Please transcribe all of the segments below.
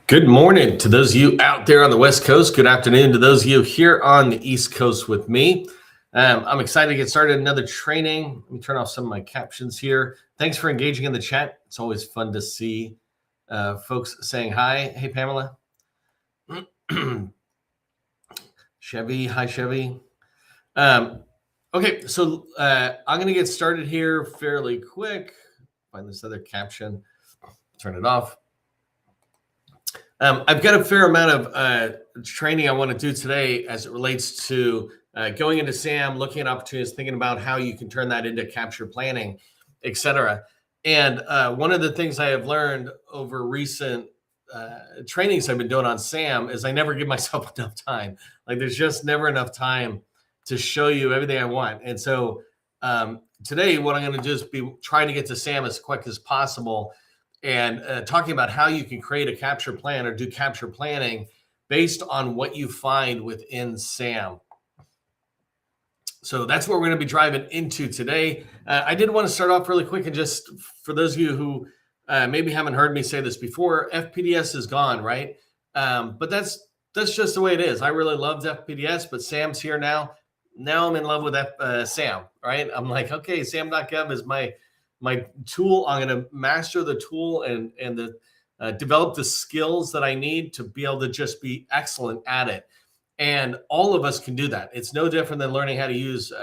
Good morning to those of you out there on the West Coast. Good afternoon to those of you here on the East Coast with me. I'm excited to get started another training. Let me turn off some of my captions here. Thanks for engaging in the chat. It's always fun to see folks saying hi. Hey, Pamela. Chevy. Hi, Chevy. Okay, so I'm going to get started here fairly quick. Find this other caption. Turn it off. I've got a fair amount of training I want to do today as it relates to going into SAM, looking at opportunities, thinking about how you can turn that into capture planning, et cetera. And one of the things I have learned over recent trainings I've been doing on SAM is I never give myself enough time. Like there's just never enough time to show you everything I want. And so today, what I'm going to do is be trying to get to SAM as quick as possible and talking about how you can create a capture plan or do capture planning based on what you find within SAM. So that's what we're going to be driving into today. I did want to start off really quick and just for those of you who maybe haven't heard me say this before, FPDS is gone, right? But that's just the way it is. I really loved FPDS, but SAM's here now. Now I'm in love with SAM, right? I'm like, okay, SAM.gov is my tool. I'm going to master the tool and develop the skills that I need to be able to just be excellent at it. And all of us can do that. It's no different than learning how to use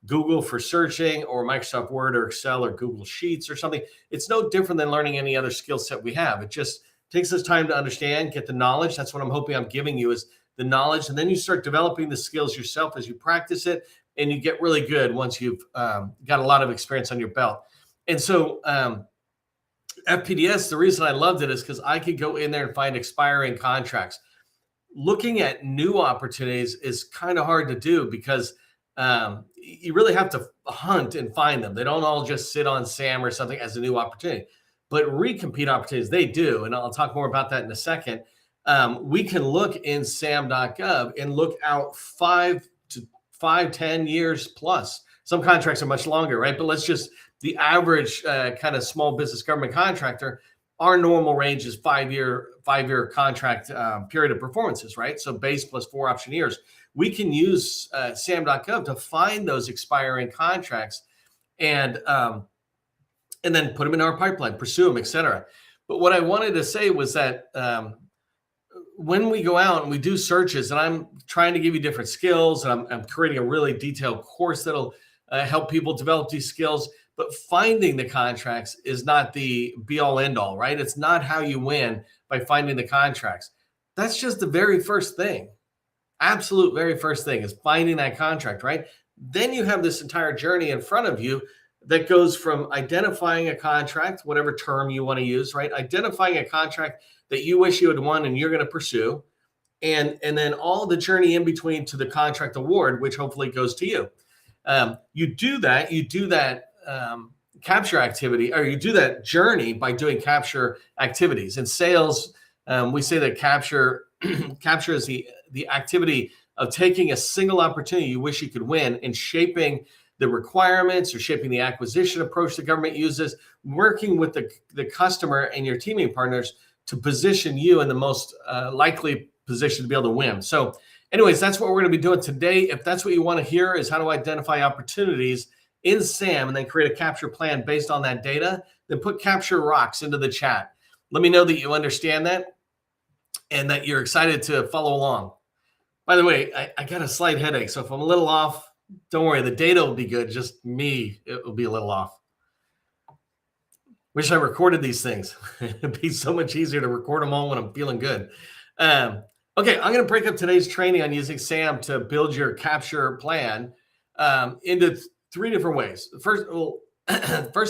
Google for searching or Microsoft Word or Excel or Google Sheets or something. It's no different than learning any other skill set we have. It just takes us time to understand, get the knowledge. That's what I'm hoping I'm giving you is the knowledge. And then you start developing the skills yourself as you practice it. And you get really good once you've got a lot of experience on your belt. And so FPDS, the reason I loved it is because I could go in there and find expiring contracts. Looking at new opportunities is kind of hard to do because you really have to hunt and find them. They don't all just sit on SAM or something as a new opportunity. But recompete opportunities, they do. And I'll talk more about that in a second. We can look in SAM.gov and look out 10 years plus. Some contracts are much longer, right? But let's just the average kind of small business government contractor, our normal range is five-year contract period of performances, right? So base plus 4 option years. We can use SAM.gov to find those expiring contracts and then put them in our pipeline, pursue them, et cetera. But what I wanted to say was that when we go out and we do searches, and I'm trying to give you different skills, and I'm creating a really detailed course that'll help people develop these skills. But finding the contracts is not the be-all, end-all, right? It's not how you win by finding the contracts. That's just the very first thing. Absolute very first thing is finding that contract, right? Then you have this entire journey in front of you that goes from identifying a contract, whatever term you want to use, right? Identifying a contract that you wish you had won and you're going to pursue, and then all the journey in between to the contract award, which hopefully goes to you. You do that capture activity, or you do that journey by doing capture activities. In sales, we say that capture is the activity of taking a single opportunity you wish you could win and shaping the requirements or shaping the acquisition approach the government uses, working with the customer and your teaming partners to position you in the most likely position to be able to win. So anyways, that's what we're going to be doing today. If that's what you want to hear is how to identify opportunities in SAM and then create a capture plan based on that data, then put capture rocks into the chat. Let me know that you understand that and that you're excited to follow along. By the way, I got a slight headache, so if I'm a little off, don't worry, the data will be good. Just me, it will be a little off. Wish I recorded these things. It'd be so much easier to record them all when I'm feeling good. Okay, I'm going to break up today's training on using SAM to build your capture plan into 3 different ways. First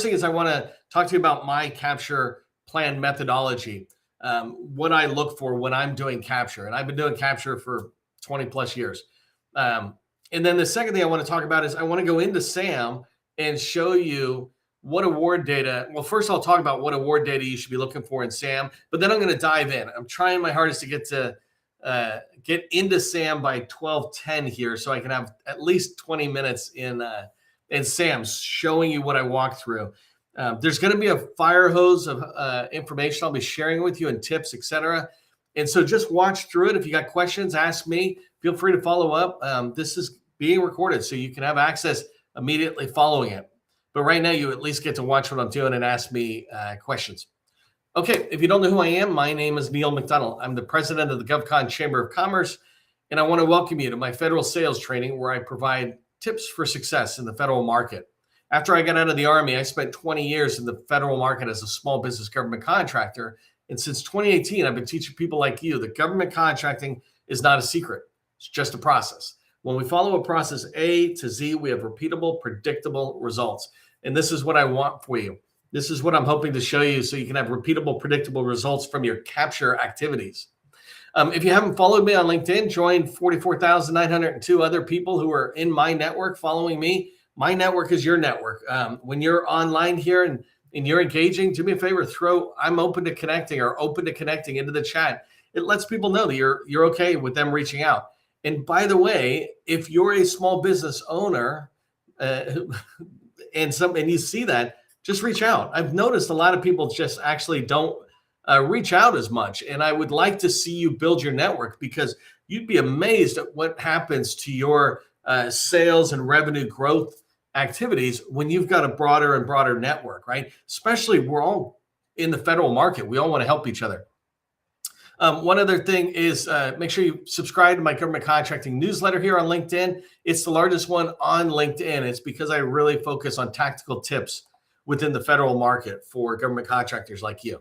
thing is I want to talk to you about my capture plan methodology, what I look for when I'm doing capture. And I've been doing capture for 20 plus years. And then the second thing I want to talk about is I want to go into SAM and show you what award data. Well, first I'll talk about what award data you should be looking for in SAM, but then I'm going to dive in. I'm trying my hardest to get into SAM by 12:10 here, so I can have at least 20 minutes in SAM showing you what I walk through. There's going to be a fire hose of information I'll be sharing with you and tips, etc. And so just watch through it. If you got questions, ask me. Feel free to follow up. This is being recorded, so you can have access immediately following it. But right now, you at least get to watch what I'm doing and ask me questions. Okay, if you don't know who I am, my name is Neil McDonald. I'm the president of the GovCon Chamber of Commerce, and I want to welcome you to my federal sales training where I provide tips for success in the federal market. After I got out of the Army, I spent 20 years in the federal market as a small business government contractor. And since 2018, I've been teaching people like you that government contracting is not a secret. It's just a process. When we follow a process A to Z, we have repeatable, predictable results. And this is what I want for you. This is what I'm hoping to show you so you can have repeatable, predictable results from your capture activities. If you haven't followed me on LinkedIn, join 44,902 other people who are in my network following me. My network is your network. When you're online here and you're engaging, do me a favor, I'm open to connecting or open to connecting into the chat. It lets people know that you're okay with them reaching out. And by the way, if you're a small business owner and you see that, just reach out. I've noticed a lot of people just actually don't reach out as much. And I would like to see you build your network because you'd be amazed at what happens to your sales and revenue growth activities when you've got a broader and broader network, right? Especially we're all in the federal market. We all want to help each other. One other thing is make sure you subscribe to my government contracting newsletter here on LinkedIn. It's the largest one on LinkedIn. It's because I really focus on tactical tips within the federal market for government contractors like you.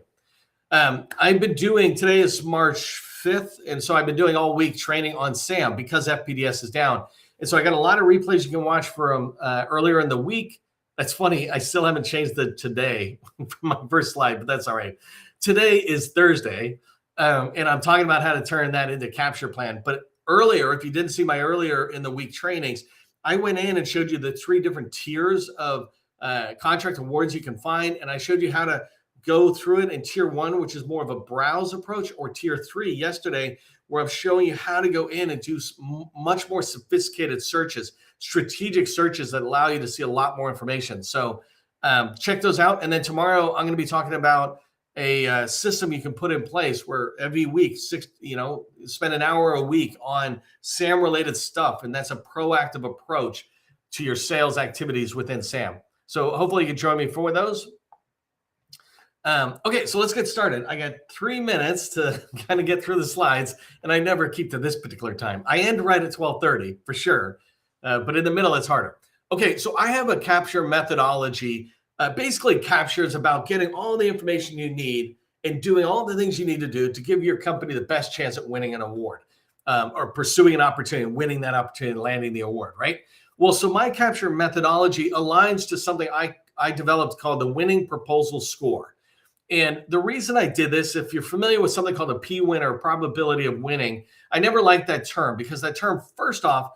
I've been doing, today is March 5th, and so I've been doing all week training on SAM because FPDS is down. And so I got a lot of replays you can watch from earlier in the week. That's funny. I still haven't changed the today from my first slide, but that's all right. Today is Thursday, and I'm talking about how to turn that into capture plan. But earlier, if you didn't see my earlier in the week trainings, I went in and showed you the 3 different tiers of contract awards you can find. And I showed you how to go through it in tier 1, which is more of a browse approach, or tier 3 yesterday, where I'm showing you how to go in and do much more sophisticated searches, strategic searches that allow you to see a lot more information. So check those out. And then tomorrow I'm going to be talking about a system you can put in place where every week, spend an hour a week on SAM related stuff. And that's a proactive approach to your sales activities within SAM. So hopefully you can join me for those. Okay, so let's get started. I got 3 minutes to kind of get through the slides, and I never keep to this particular time. I end right at 12:30 for sure, but in the middle, it's harder. Okay, so I have a capture methodology. Basically, capture is about getting all the information you need and doing all the things you need to do to give your company the best chance at winning an award or pursuing an opportunity and winning that opportunity and landing the award, right? Well, so my capture methodology aligns to something I developed called the winning proposal score. And the reason I did this, if you're familiar with something called a P-win or probability of winning, I never liked that term because that term, first off,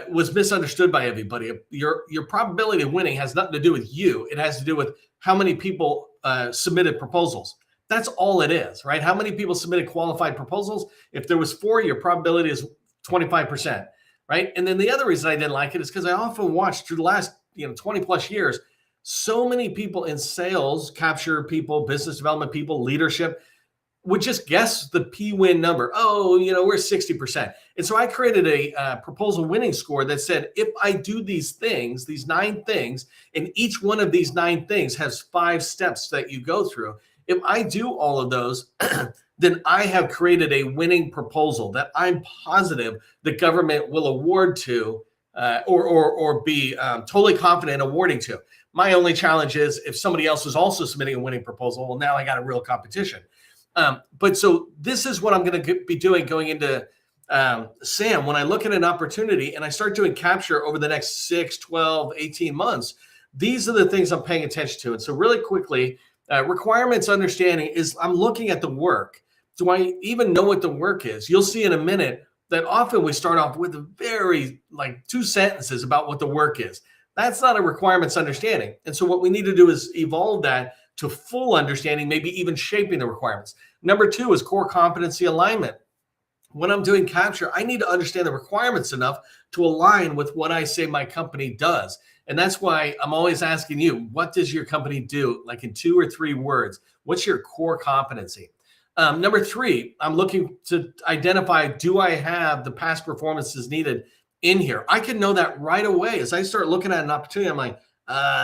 was misunderstood by everybody. Your probability of winning has nothing to do with you. It has to do with how many people submitted proposals. That's all it is, right? How many people submitted qualified proposals? If there was 4, your probability is 25%, right? And then the other reason I didn't like it is because I often watched through the last 20 plus years, so many people in sales, capture people, business development people, leadership would just guess the P-win number. Oh, we're 60%. And so I created a proposal winning score that said, if I do these things, these 9 things, and each one of these 9 things has 5 steps that you go through. If I do all of those, then I have created a winning proposal that I'm positive the government will award to or be totally confident awarding to. My only challenge is if somebody else is also submitting a winning proposal, well, now I got a real competition. But so this is what I'm going to be doing going into SAM. When I look at an opportunity and I start doing capture over the next 6, 12, 18 months, these are the things I'm paying attention to. And so really quickly, requirements understanding is I'm looking at the work. Do I even know what the work is? You'll see in a minute that often we start off with a very 2 sentences about what the work is. That's not a requirements understanding. And so what we need to do is evolve that to full understanding, maybe even shaping the requirements. Number 2 is core competency alignment. When I'm doing capture, I need to understand the requirements enough to align with what I say my company does. And that's why I'm always asking you, what does your company do? Like in 2 or 3 words, what's your core competency? Number three, I'm looking to identify, do I have the past performances needed in here? I can know that right away. As I start looking at an opportunity, I'm like,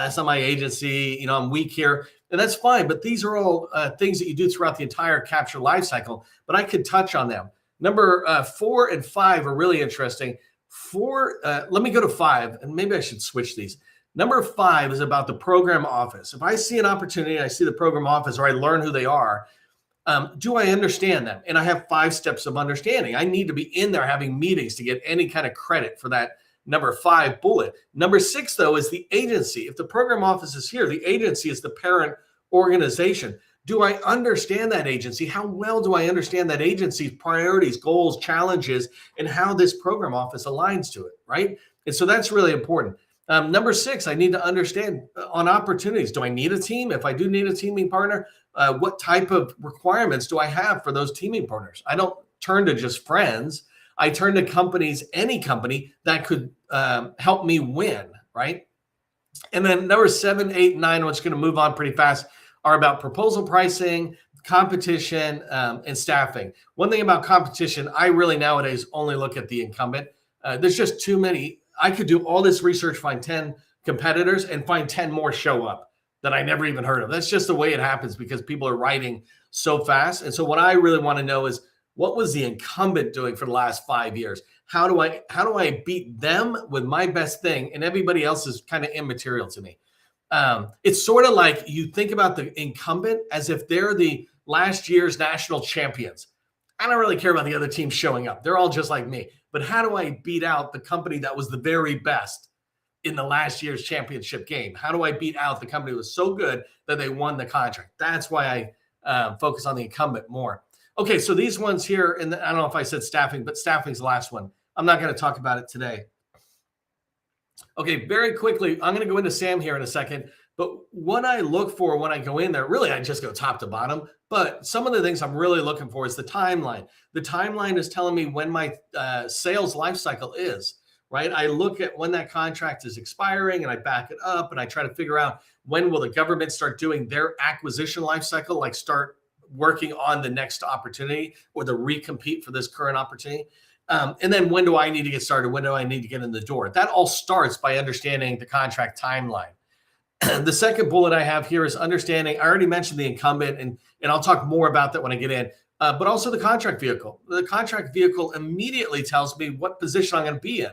it's not my agency, I'm weak here. And that's fine. But these are all things that you do throughout the entire capture lifecycle. But I could touch on them. Number 4 and 5 are really interesting. Let me go to 5, and maybe I should switch these. Number 5 is about the program office. If I see an opportunity, I see the program office, or I learn who they are, do I understand them? And I have 5 steps of understanding. I need to be in there having meetings to get any kind of credit for that number 5 bullet. Number 6, though, is the agency. If the program office is here, the agency is the parent organization. Do I understand that agency? How well do I understand that agency's priorities, goals, challenges, and how this program office aligns to it, right? And so that's really important. Number 6, I need to understand on opportunities. Do I need a team? If I do need a teaming partner, what type of requirements do I have for those teaming partners? I don't turn to just friends. I turn to companies, any company that could help me win, right? And then number 7, 8, 9, which is going to move on pretty fast, are about proposal pricing, competition, and staffing. One thing about competition, I really nowadays only look at the incumbent. There's just too many. I could do all this research, find 10 competitors, and find 10 more show up that I never even heard of. That's just the way it happens because people are writing so fast. And so what I really want to know is, what was the incumbent doing for the last 5 years? How do I beat them with my best thing, and everybody else is kind of immaterial to me? It's sort of like you think about the incumbent as if they're the last year's national champions. I don't really care about the other teams showing up. They're all just like me. But how do I beat out the company that was the very best in the last year's championship game? How do I beat out the company that was so good that they won the contract? That's why I focus on the incumbent more. Okay, so these ones here, and I don't know if I said staffing, but staffing's the last one. I'm not going to talk about it today. Okay, very quickly, I'm going to go into SAM here in a second. But what I look for when I go in there, really, I just go top to bottom. But some of the things I'm really looking for is the timeline. The timeline is telling me when my sales life cycle is, right? I look at when that contract is expiring and I back it up and I try to figure out when will the government start doing their acquisition life cycle, like start working on the next opportunity or the recompete for this current opportunity. And then when do I need to get started? When do I need to get in the door? That all starts by understanding the contract timeline. The second bullet I have here is understanding. I already mentioned the incumbent, and I'll talk more about that when I get in, but also the contract vehicle. The contract vehicle immediately tells me what position I'm going to be in.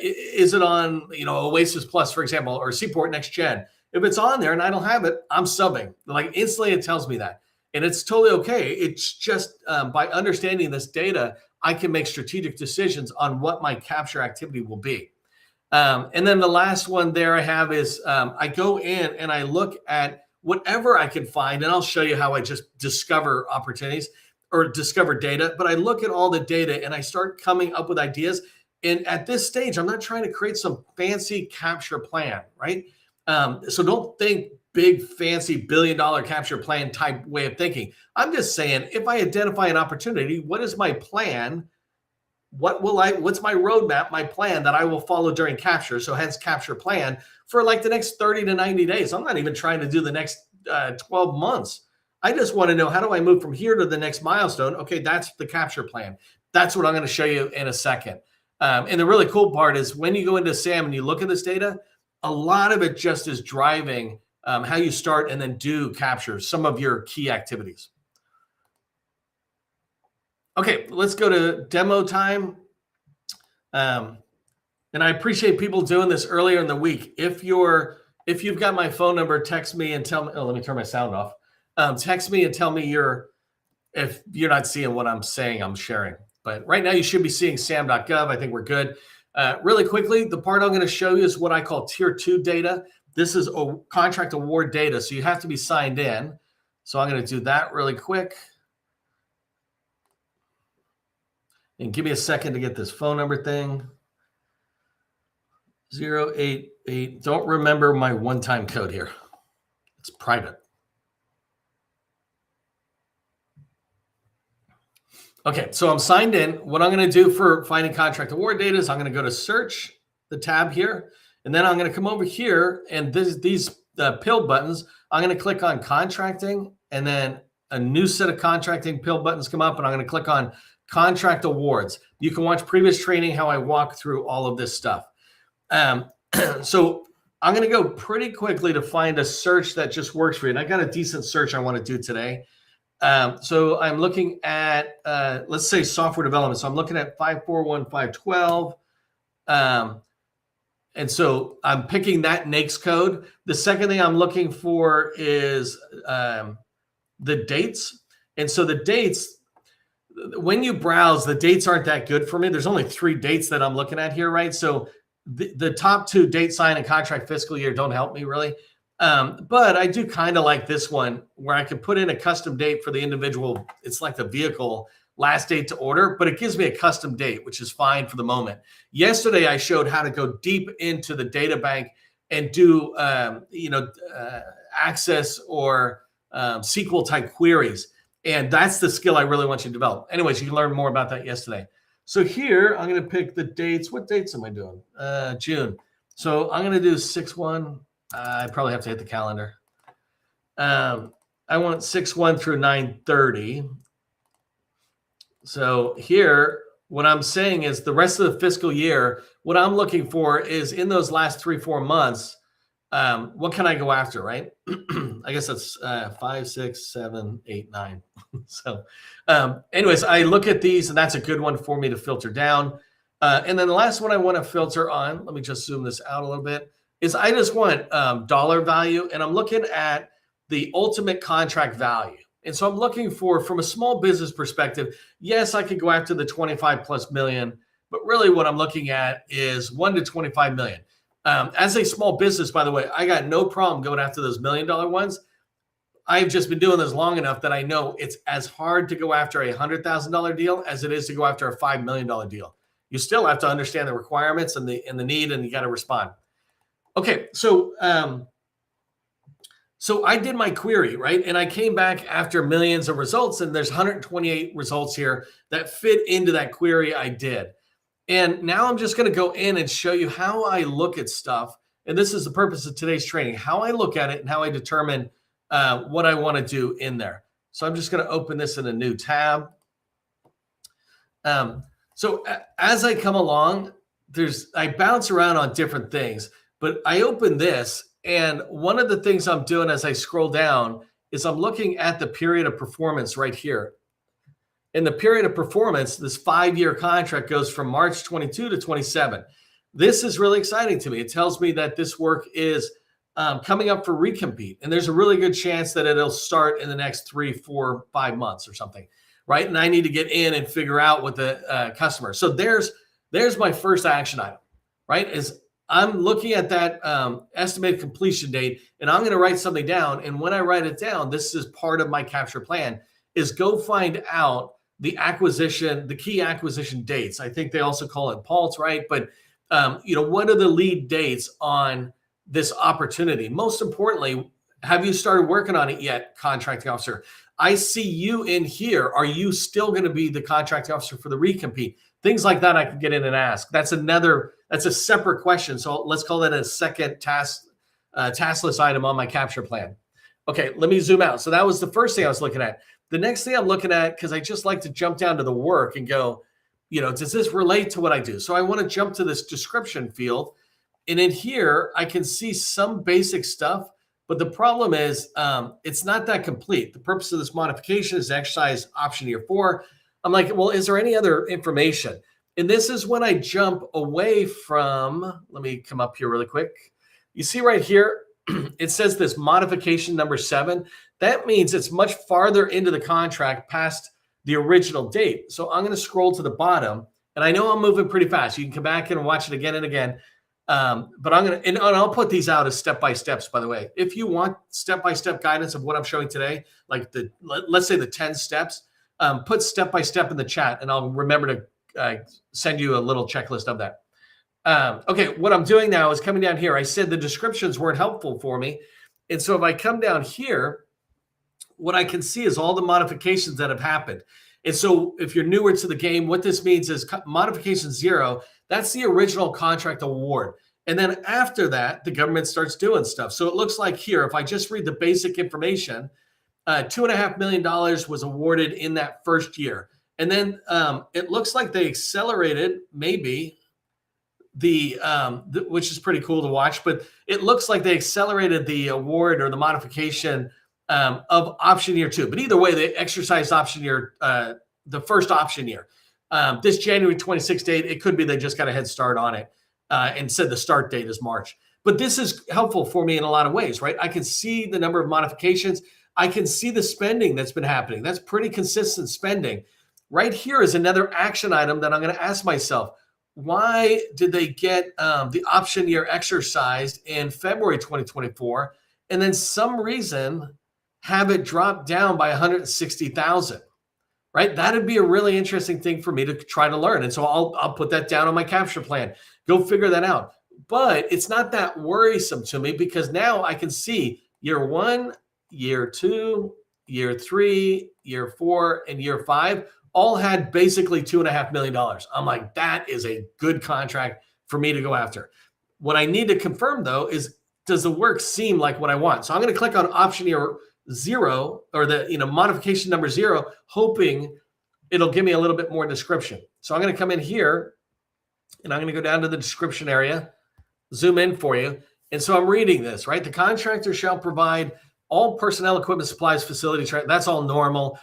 Is it on, Oasis Plus, for example, or Seaport Next Gen? If it's on there and I don't have it, I'm subbing. Like instantly it tells me that. And it's totally okay. It's just by understanding this data, I can make strategic decisions on what my capture activity will be. And then the last one there I have is I go in and I look at whatever I can find, and I'll show you how I just discover opportunities or discover data. But I look at all the data and I start coming up with ideas. And at this stage, I'm not trying to create some fancy capture plan, right? So don't think big, fancy billion-dollar capture plan type way of thinking. I'm just saying, if I identify an opportunity, what is my plan? What's my roadmap, my plan that I will follow during capture? So hence capture plan for like the next 30 to 90 days. I'm not even trying to do the next 12 months. I just want to know, how do I move from here to the next milestone? Okay, that's the capture plan. That's what I'm going to show you in a second. And the really cool part is when you go into SAM and you look at this data, a lot of it just is driving how you start and then do capture some of your key activities. Okay, let's go to demo time. And I appreciate people doing this earlier in the week. If you've got my phone number, text me and tell me. Oh, let me turn my sound off. Text me and tell me if you're not seeing what I'm saying, I'm sharing. But right now you should be seeing SAM.gov. I think we're good. Really quickly, the part I'm going to show you is what I call tier 2 data. This is contract award data, so you have to be signed in. So I'm going to do that really quick. And give me a second to get this phone number thing. 088. Don't remember my one-time code here. It's private. Okay, so I'm signed in. What I'm going to do for finding contract award data is I'm going to go to search, the tab here, and then I'm going to come over here, and these pill buttons, I'm going to click on contracting, and then a new set of contracting pill buttons come up, and I'm going to click on contract awards. You can watch previous training, how I walk through all of this stuff. So I'm going to go pretty quickly to find a search that just works for you. And I got a decent search I want to do today. So I'm looking at, let's say software development. So I'm looking at 541.512. And so I'm picking that NAICS code. The second thing I'm looking for is the dates. And so the dates, when you browse, the dates aren't that good for me. There's only 3 dates that I'm looking at here, right? So the top 2, date, sign, and contract fiscal year, don't help me really. But I do kind of like this one where I can put in a custom date for the individual. It's like the vehicle last date to order, but it gives me a custom date, which is fine for the moment. Yesterday, I showed how to go deep into the data bank and do, access or SQL type queries. And that's the skill I really want you to develop. Anyways, you can learn more about that yesterday. So here, I'm going to pick the dates. What dates am I doing? June. So I'm going to do 6/1. I probably have to hit the calendar. I want 6/1 through 9/30. So here, what I'm saying is the rest of the fiscal year, what I'm looking for is in those last 3-4 months, what can I go after, right? I guess that's 5, 6, 7, 8, 9. So anyways, I look at these, and that's a good one for me to filter down. And then the last one I want to filter on, let me just zoom this out a little bit, is I just want dollar value, and I'm looking at the ultimate contract value. And so I'm looking for, from a small business perspective, yes, I could go after the 25 plus million, but really what I'm looking at is 1 to 25 million. As a small business, by the way, I got no problem going after those $1 million ones. I've just been doing this long enough that I know it's as hard to go after a $100,000 deal as it is to go after a $5 million deal. You still have to understand the requirements and the need, and you got to respond. Okay, so I did my query, right? And I came back after millions of results, and there's 128 results here that fit into that query I did. And now I'm just going to go in and show you how I look at stuff. And this is the purpose of today's training, how I look at it and how I determine what I want to do in there. So I'm just going to open this in a new tab. So as I come along, I bounce around on different things, but I open this, and one of the things I'm doing as I scroll down is I'm looking at the period of performance right here. In the period of performance, this 5-year contract goes from March 22 to 27. This is really exciting to me. It tells me that this work is coming up for recompete, and there's a really good chance that it'll start in the next 3, 4, 5 months or something, right? And I need to get in and figure out with the customer. So there's my first action item, right? Is I'm looking at that estimated completion date, and I'm going to write something down. And when I write it down, this is part of my capture plan, is go find out the key acquisition dates. I think they also call it PALT, right? But, what are the lead dates on this opportunity? Most importantly, have you started working on it yet, contracting officer? I see you in here. Are you still going to be the contracting officer for the recompete? Things like that I can get in and ask. That's a separate question. So let's call that a second task list item on my capture plan. Okay, let me zoom out. So that was the first thing I was looking at. The next thing I'm looking at, because I just like to jump down to the work and go, does this relate to what I do? So I want to jump to this description field. And in here, I can see some basic stuff, but the problem is it's not that complete. The purpose of this modification is to exercise option year 4. I'm like, well, is there any other information? And this is when I jump away from, let me come up here really quick. You see right here, it says this modification number 7. That means it's much farther into the contract past the original date. So I'm going to scroll to the bottom, and I know I'm moving pretty fast. You can come back and watch it again and again. But I'm going to, and I'll put these out as step-by-steps, by the way. If you want step-by-step guidance of what I'm showing today, like let's say the 10 steps, put step-by-step in the chat, and I'll remember to send you a little checklist of that. Okay, what I'm doing now is coming down here. I said the descriptions weren't helpful for me. And so if I come down here, what I can see is all the modifications that have happened. And so if you're newer to the game, what this means is modification 0, that's the original contract award. And then after that, the government starts doing stuff. So it looks like here, if I just read the basic information, $2.5 million was awarded in that first year. And then it looks like they accelerated maybe which is pretty cool to watch, but it looks like they accelerated the award or the modification of option year 2. But either way, they exercised option year, the first option year. This January 26th date, it could be they just got a head start on it and said the start date is March. But this is helpful for me in a lot of ways, right? I can see the number of modifications. I can see the spending that's been happening. That's pretty consistent spending. Right here is another action item that I'm going to ask myself. Why did they get the option year exercised in February 2024 and then some reason have it drop down by 160,000? Right? That'd be a really interesting thing for me to try to learn. And so I'll put that down on my capture plan. Go figure that out. But it's not that worrisome to me because now I can see year 1, year 2, year 3, year 4, and year 5 all had basically $2.5 million. I'm like, that is a good contract for me to go after. What I need to confirm though is, does the work seem like what I want? So I'm going to click on option year 0 or the modification number 0, hoping it'll give me a little bit more description. So I'm going to come in here and I'm going to go down to the description area, zoom in for you. And so I'm reading this, right? The contractor shall provide all personnel, equipment, supplies, facilities, right? That's all normal.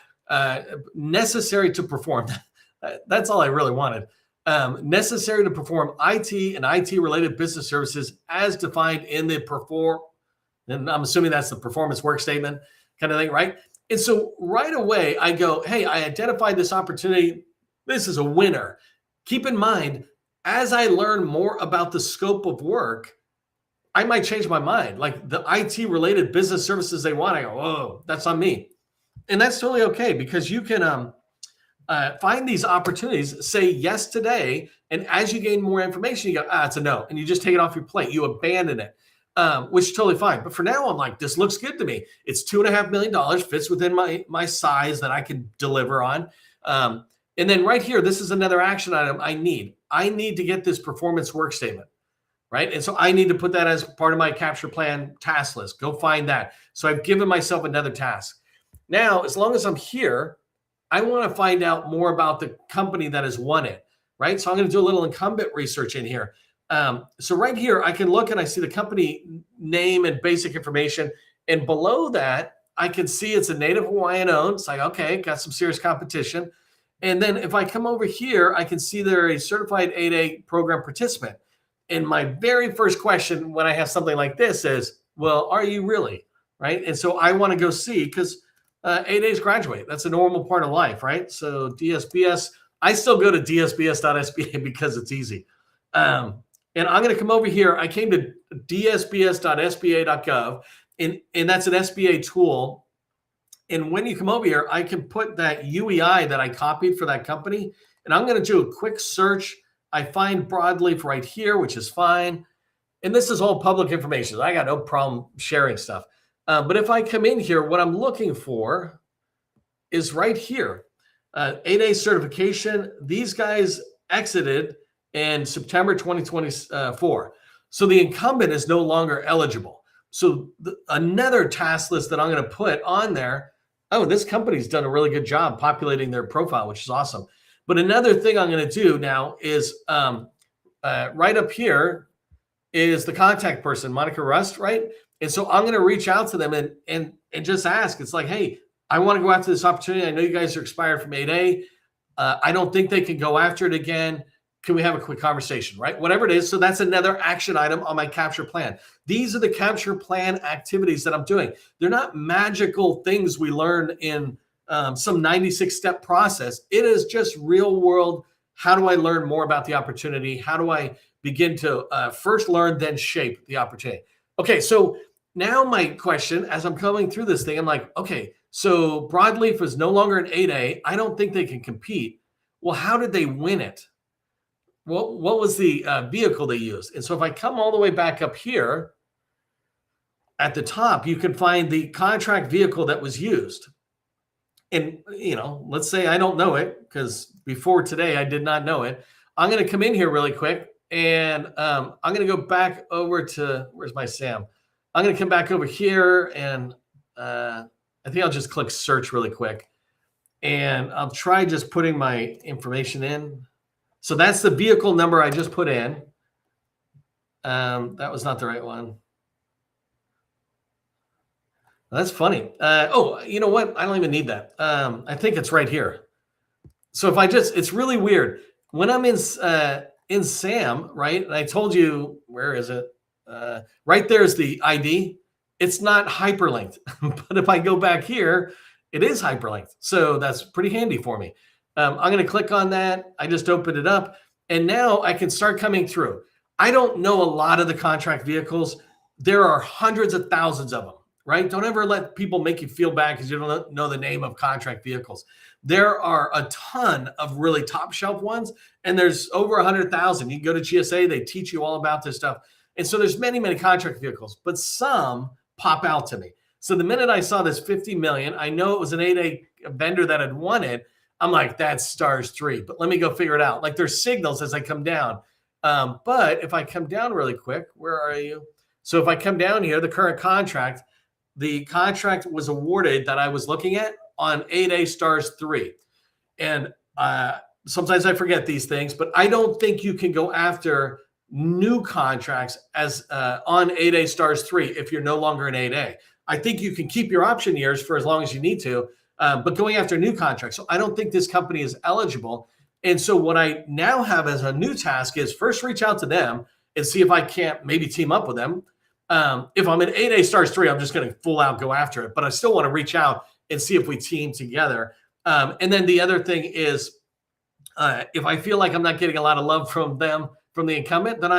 Necessary to perform. That's all I really wanted. Necessary to perform IT and IT-related business services as defined in the and I'm assuming that's the performance work statement kind of thing, right? And so right away I go, hey, I identified this opportunity. This is a winner. Keep in mind, as I learn more about the scope of work, I might change my mind. Like the IT-related business services they want, I go, oh, that's on me. And that's totally okay because you can find these opportunities, say yes today, and as you gain more information, you go, it's a no, and you just take it off your plate. You abandon it, which is totally fine. But for now, I'm like, this looks good to me. It's $2.5 million, fits within my size that I can deliver on. And then right here, this is another action item I need. I need to get this performance work statement, right? And so I need to put that as part of my capture plan task list. Go find that. So I've given myself another task. Now, as long as I'm here, I want to find out more about the company that has won it, right? So I'm going to do a little incumbent research in here. So right here, I can look and I see the company name and basic information. And below that, I can see it's a native Hawaiian owned. It's like, okay, got some serious competition. And then if I come over here, I can see they're a certified 8A program participant. And my very first question when I have something like this is, well, are you really, right? And so I want to go see because 8As graduate. That's a normal part of life, right? So DSBS, I still go to dsbs.sba because it's easy. And I'm going to come over here. I came to dsbs.sba.gov, and that's an SBA tool. And when you come over here, I can put that UEI that I copied for that company, and I'm going to do a quick search. I find Broadleaf right here, which is fine. And this is all public information. I got no problem sharing stuff. But if I come in here, what I'm looking for is right here, 8A certification. These guys exited in September 2024. So the incumbent is no longer eligible. So another task list that I'm going to put on there, oh, this company's done a really good job populating their profile, which is awesome. But another thing I'm going to do now is right up here is the contact person, Monica Rust, right? And so I'm going to reach out to them and just ask. It's like, hey, I want to go after this opportunity. I know you guys are expired from 8A. I don't think they can go after it again. Can we have a quick conversation, right? Whatever it is. So that's another action item on my capture plan. These are the capture plan activities that I'm doing. They're not magical things we learn in some 96-step process. It is just real world. How do I learn more about the opportunity? How do I begin to first learn, then shape the opportunity? Okay, so now my question, as I'm going through this thing, I'm like, okay, so Broadleaf is no longer an 8A. I don't think they can compete. Well, how did they win it? What was the vehicle they used? And so if I come all the way back up here, at the top, you can find the contract vehicle that was used. And, let's say I don't know it, because before today, I did not know it. I'm going to come in here really quick, and I'm going to go back over to, where's my SAM? I'm going to come back over here, and I think I'll just click search really quick, and I'll try just putting my information in. So that's the vehicle number I just put in. That was not the right one. That's funny. Oh, you know what? I don't even need that. I think it's right here. So if I just, it's really weird. When I'm in SAM, right? And I told you, where is it? Right there's the ID. It's not hyperlinked. But if I go back here, it is hyperlinked. So that's pretty handy for me. I'm going to click on that. I just opened it up. And now I can start coming through. I don't know a lot of the contract vehicles. There are hundreds of thousands of them, right? Don't ever let people make you feel bad because you don't know the name of contract vehicles. There are a ton of really top shelf ones, and there's over 100,000. You can go to GSA, they teach you all about this stuff. And so there's many, many contract vehicles, but some pop out to me. So the minute I saw this 50 million, I know it was an 8A vendor that had won it. I'm like, that's stars 3, but let me go figure it out. Like there's signals as I come down. But if I come down really quick, where are you? So if I come down here, the current contract, the contract was awarded that I was looking at on 8A stars 3. And sometimes I forget these things, but I don't think you can go after new contracts as on 8A stars 3 if you're no longer in 8A. I think you can keep your option years for as long as you need to, but going after new contracts. So I don't think this company is eligible. And so what I now have as a new task is first reach out to them and see if I can't maybe team up with them. If I'm in 8A stars 3, I'm just going to full out go after it, but I still want to reach out and see if we team together. And then the other thing is, if I feel like I'm not getting a lot of love from them, from the incumbent, then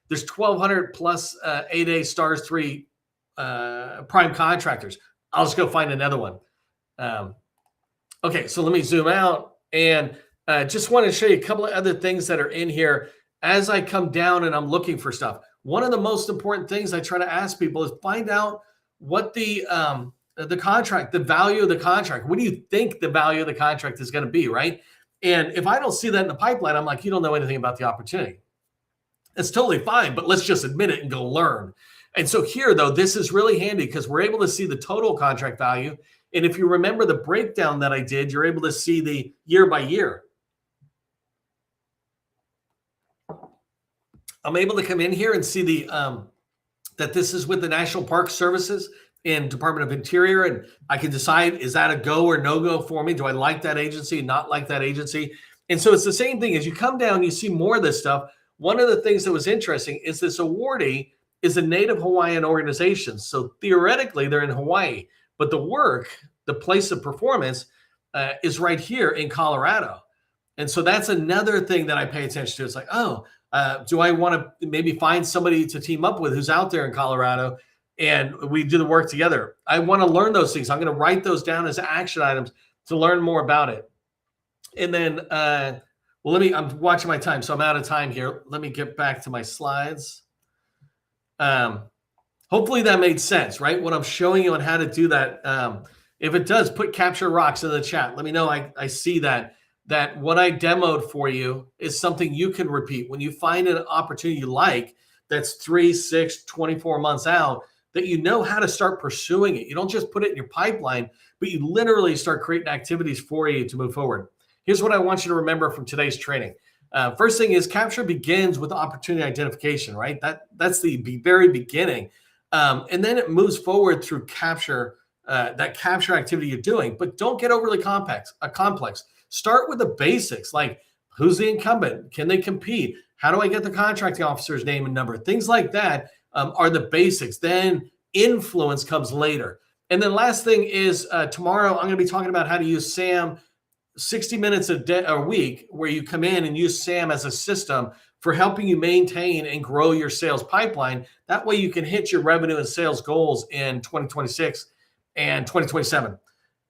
there's 1,200 plus 8A stars 3 prime contractors. I'll just go find another one. Okay, so let me zoom out and just want to show you a couple of other things that are in here as I come down and I'm looking for stuff. One of the most important things I try to ask people is find out what the contract, the value of the contract. What do you think the value of the contract is going to be, right? And if I don't see that in the pipeline, I'm like, you don't know anything about the opportunity. It's totally fine, but let's just admit it and go learn. And so here, though, this is really handy because we're able to see the total contract value. And if you remember the breakdown that I did, you're able to see the year by year. I'm able to come in here and see the that this is with the National Park Services and Department of Interior, and I can decide, is that a go or no go for me? Do I like that agency, not like that agency? And so it's the same thing. As you come down, you see more of this stuff. One of the things that was interesting is this awardee is a Native Hawaiian organization. So theoretically, they're in Hawaii, but the work, the place of performance is right here in Colorado. And so that's another thing that I pay attention to. It's like, oh, do I want to maybe find somebody to team up with who's out there in Colorado and we do the work together? I want to learn those things. I'm going to write those down as action items to learn more about it. And then, well, I'm watching my time, so I'm out of time here. Let me get back to my slides. Hopefully that made sense, right? What I'm showing you on how to do that. If it does, put capture rocks in the chat. Let me know I see that what I demoed for you is something you can repeat. When you find an opportunity you like, that's 3, 6, 24 months out, that you know how to start pursuing it. You don't just put it in your pipeline, but you literally start creating activities for you to move forward. Here's what I want you to remember from today's training. First thing is capture begins with opportunity identification, right? That's the very beginning. And then it moves forward through capture, that capture activity you're doing, but don't get overly complex. Start with the basics, like who's the incumbent? Can they compete? How do I get the contracting officer's name and number? Things like that are the basics. Then influence comes later. And then last thing is tomorrow I'm going to be talking about how to use SAM 60 minutes a week, where you come in and use SAM as a system for helping you maintain and grow your sales pipeline. That way you can hit your revenue and sales goals in 2026 and 2027.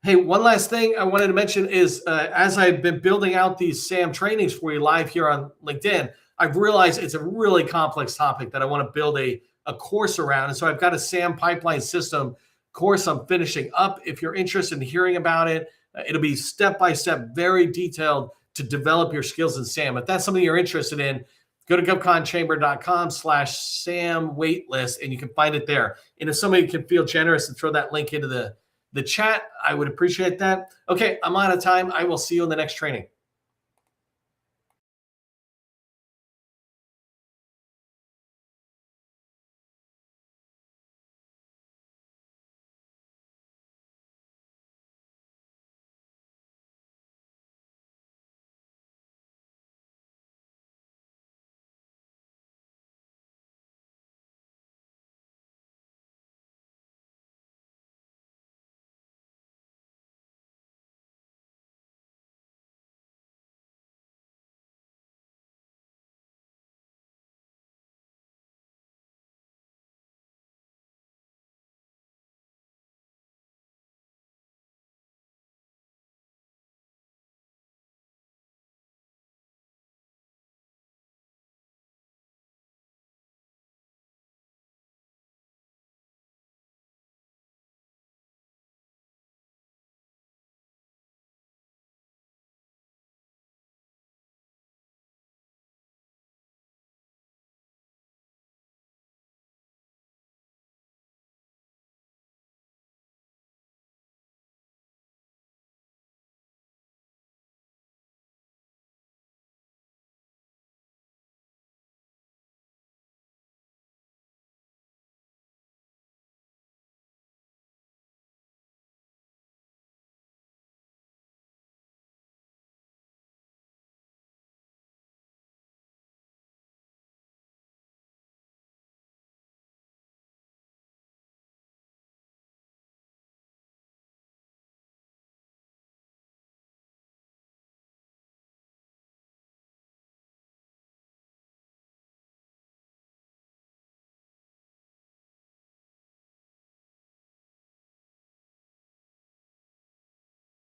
Hey, one last thing I wanted to mention is as I've been building out these SAM trainings for you live here on LinkedIn, I've realized it's a really complex topic that I want to build a course around. And so I've got a SAM pipeline system course I'm finishing up. If you're interested in hearing about it, it'll be step-by-step, very detailed to develop your skills in SAM. If that's something you're interested in, go to govconchamber.com/SAM waitlist, and you can find it there. And if somebody can feel generous and throw that link into the the chat. I would appreciate that. Okay, I'm out of time. I will see you in the next training.